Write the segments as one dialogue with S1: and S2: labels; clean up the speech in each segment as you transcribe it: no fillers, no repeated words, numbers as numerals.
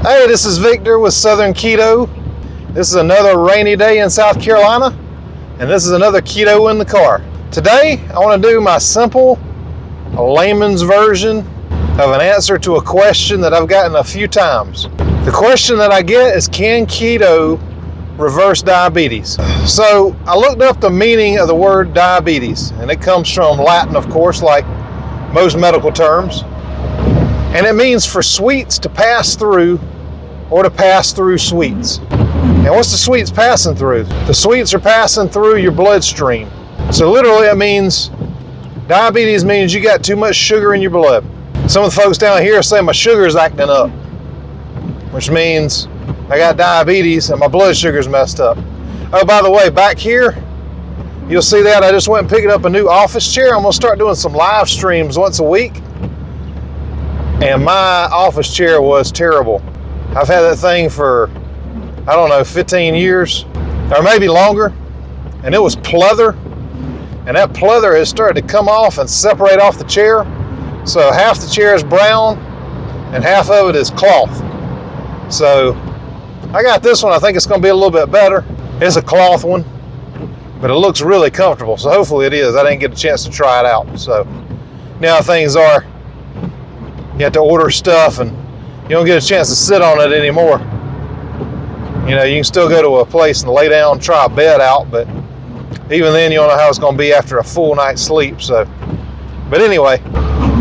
S1: Hey, this is Victor with Southern Keto. This is another rainy day in South Carolina, and this is another keto in the car. Today, I want to do my simple, layman's version of an answer to a question that I've gotten a few times. The question that I get is, can keto reverse diabetes? So I looked up the meaning of the word diabetes, and it comes from Latin, of course, like most medical terms. And it means for sweets to pass through or to pass through sweets. And what's the sweets passing through? The sweets are passing through your bloodstream. So literally it means, diabetes means you got too much sugar in your blood. Some of the folks down here say my sugar's acting up, which means I got diabetes and my blood sugar's messed up. Oh, by the way, back here, you'll see that I just went and picked up a new office chair. I'm gonna start doing some live streams once a week. And my office chair was terrible. I've had that thing for, 15 years, or maybe longer, and it was pleather. And that pleather has started to come off and separate off the chair. So half the chair is brown and half of it is cloth. So I got this one. I think it's going to be a little bit better. It's a cloth one, but it looks really comfortable. So hopefully it is. I didn't get a chance to try it out. So now things are, you have to order stuff and you don't get a chance to sit on it anymore. You know, you can still go to a place and lay down and try a bed out, but even then you don't know how it's going to be after a full night's sleep. So, but anyway,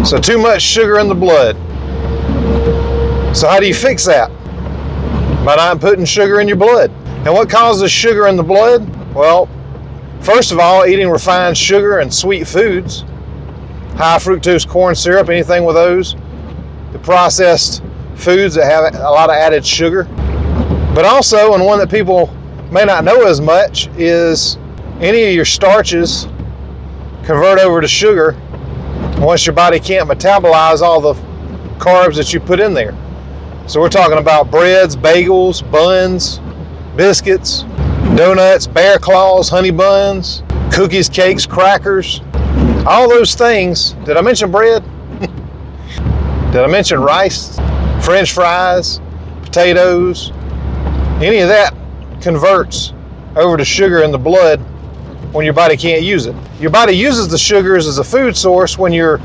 S1: so too much sugar in the blood. So how do you fix that? By not putting sugar in your blood. And what causes sugar in the blood? Well, first of all, eating refined sugar and sweet foods, high fructose corn syrup, anything with those, the processed foods that have a lot of added sugar. But also, and one that people may not know as much, is any of your starches convert over to sugar once your body can't metabolize all the carbs that you put in there. So we're talking about breads, bagels, buns, biscuits, donuts, bear claws, honey buns, cookies, cakes, crackers, all those things. Did I mention bread? Did I mention rice, French fries, potatoes? Any of that converts over to sugar in the blood when your body can't use it. Your body uses the sugars as a food source when you're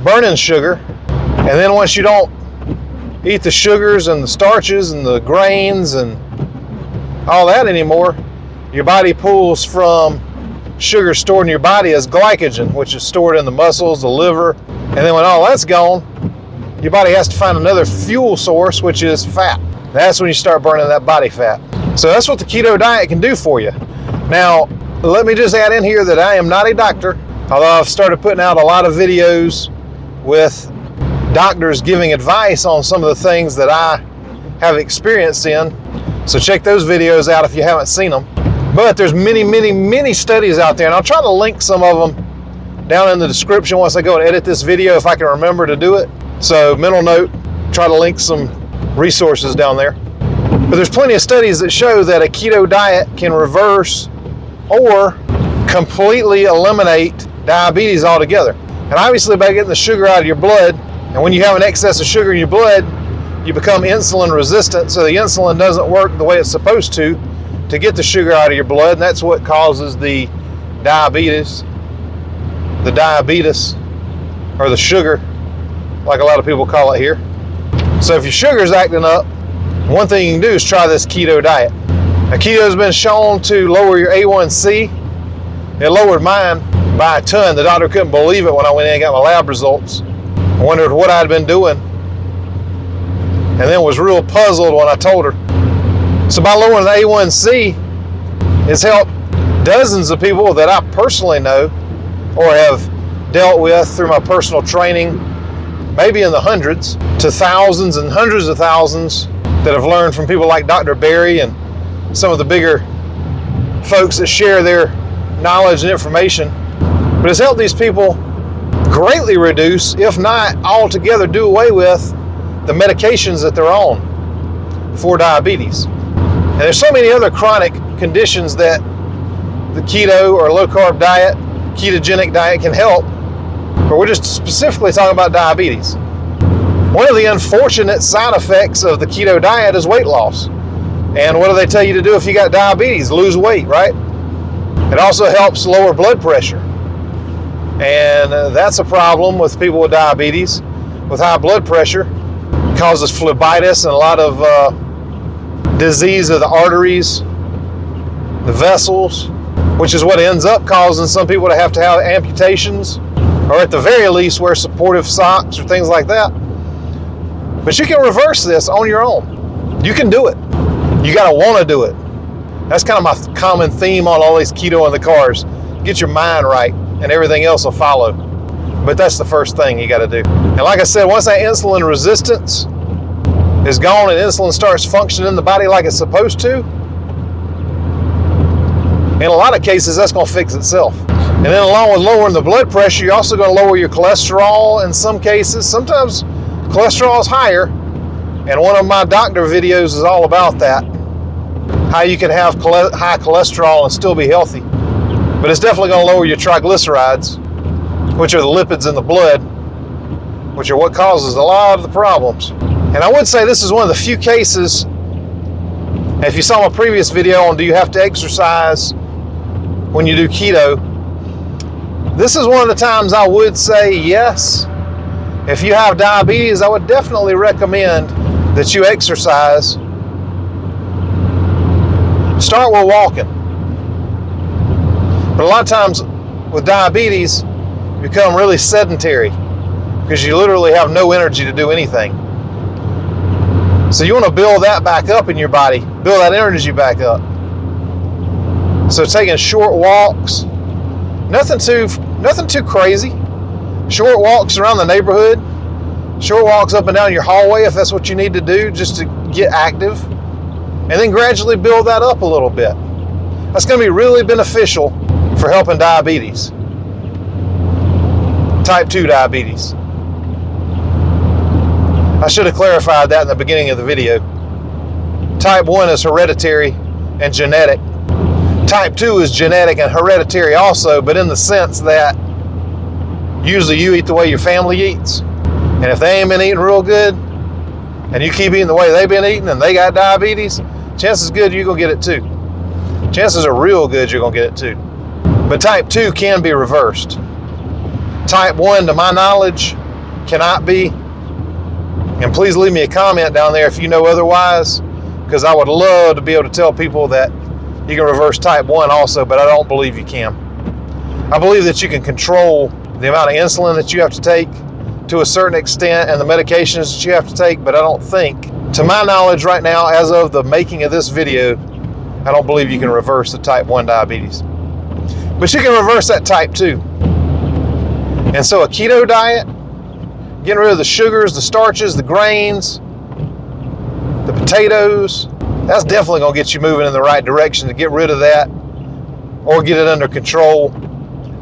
S1: burning sugar, and then once you don't eat the sugars and the starches and the grains and all that anymore, your body pulls from sugar stored in your body as glycogen, which is stored in the muscles, the liver, and then when all that's gone, your body has to find another fuel source, which is fat. That's when you start burning that body fat. So that's what the keto diet can do for you. Now, let me just add in here that I am not a doctor, although I've started putting out a lot of videos with doctors giving advice on some of the things that I have experience in. So check those videos out if you haven't seen them. But there's many studies out there, and I'll try to link some of them down in the description once I go and edit this video if I can remember to do it. So mental note, try to link some resources down there. But there's plenty of studies that show that a keto diet can reverse or completely eliminate diabetes altogether. And obviously by getting the sugar out of your blood, and when you have an excess of sugar in your blood, you become insulin resistant, so the insulin doesn't work the way it's supposed to get the sugar out of your blood, and that's what causes the diabetes, or the sugar, like a lot of people call it here. So if your sugar's acting up, one thing you can do is try this keto diet. Now, keto has been shown to lower your A1C. It lowered mine by a ton. The doctor couldn't believe it when I went in and got my lab results. I wondered what I'd been doing, and then was real puzzled when I told her. So by lowering the A1C, it's helped dozens of people that I personally know or have dealt with through my personal training, maybe in the hundreds, to thousands and hundreds of thousands that have learned from people like Dr. Berry and some of the bigger folks that share their knowledge and information. But it's helped these people greatly reduce, if not altogether do away with, the medications that they're on for diabetes. And there's so many other chronic conditions that the keto or low carb diet, ketogenic diet can help, but we're just specifically talking about diabetes. One of the unfortunate side effects of the keto diet is weight loss. And what do they tell you to do if you got diabetes? Lose weight, right? It also helps lower blood pressure. And that's a problem with people with diabetes, with high blood pressure. It causes phlebitis and a lot of disease of the arteries, the vessels, which is what ends up causing some people to have amputations, or at the very least wear supportive socks or things like that. But you can reverse this on your own. You can do it. You gotta wanna do it. That's kind of my common theme on all these keto in the cars. Get your mind right and everything else will follow. But that's the first thing you gotta do. And like I said, once that insulin resistance is gone and insulin starts functioning in the body like it's supposed to, in a lot of cases, that's going to fix itself. And then along with lowering the blood pressure, you're also going to lower your cholesterol in some cases. Sometimes cholesterol is higher, and one of my doctor videos is all about that. How you can have high cholesterol and still be healthy. But it's definitely going to lower your triglycerides, which are the lipids in the blood, which are what causes a lot of the problems. And I would say this is one of the few cases, if you saw my previous video on do you have to exercise when you do keto, this is one of the times I would say yes. If you have diabetes, I would definitely recommend that you exercise. Start with walking. But a lot of times with diabetes, you become really sedentary because you literally have no energy to do anything. So you want to build that back up in your body, build that energy back up. So taking short walks, nothing too crazy. Short walks around the neighborhood, short walks up and down your hallway if that's what you need to do just to get active. And then gradually build that up a little bit. That's going to be really beneficial for helping diabetes. Type 2 diabetes. I should have clarified that in the beginning of the video. Type 1 is hereditary and genetic. Type 2 is genetic and hereditary also, but in the sense that usually you eat the way your family eats. And if they ain't been eating real good, and you keep eating the way they've been eating and they got diabetes, chances good you're going to get it too. Chances are real good you're going to get it too. But type 2 can be reversed. Type 1, to my knowledge, cannot be. And please leave me a comment down there if you know otherwise, because I would love to be able to tell people that you can reverse type 1 also, but I don't believe you can. I believe that you can control the amount of insulin that you have to take to a certain extent and the medications that you have to take, but I don't think, to my knowledge right now, as of the making of this video, I don't believe you can reverse the type 1 diabetes. But you can reverse that type 2. And so a keto diet, getting rid of the sugars, the starches, the grains, the potatoes, that's definitely going to get you moving in the right direction to get rid of that or get it under control.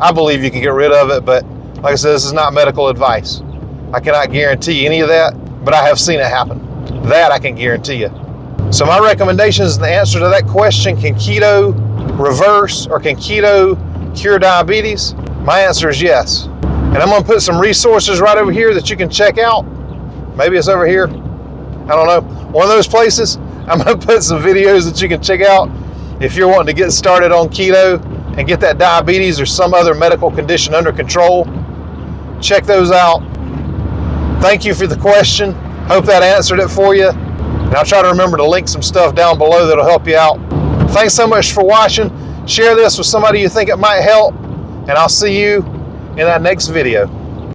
S1: I believe you can get rid of it, but like I said, this is not medical advice. I cannot guarantee any of that, but I have seen it happen. That I can guarantee you. So my recommendation is the answer to that question, can keto reverse or can keto cure diabetes? My answer is yes. And I'm going to put some resources right over here that you can check out. Maybe it's over here. I don't know. One of those places. I'm going to put some videos that you can check out if you're wanting to get started on keto and get that diabetes or some other medical condition under control. Check those out. Thank you for the question. Hope that answered it for you. And I'll try to remember to link some stuff down below that'll help you out. Thanks so much for watching. Share this with somebody you think it might help. And I'll see you in that next video.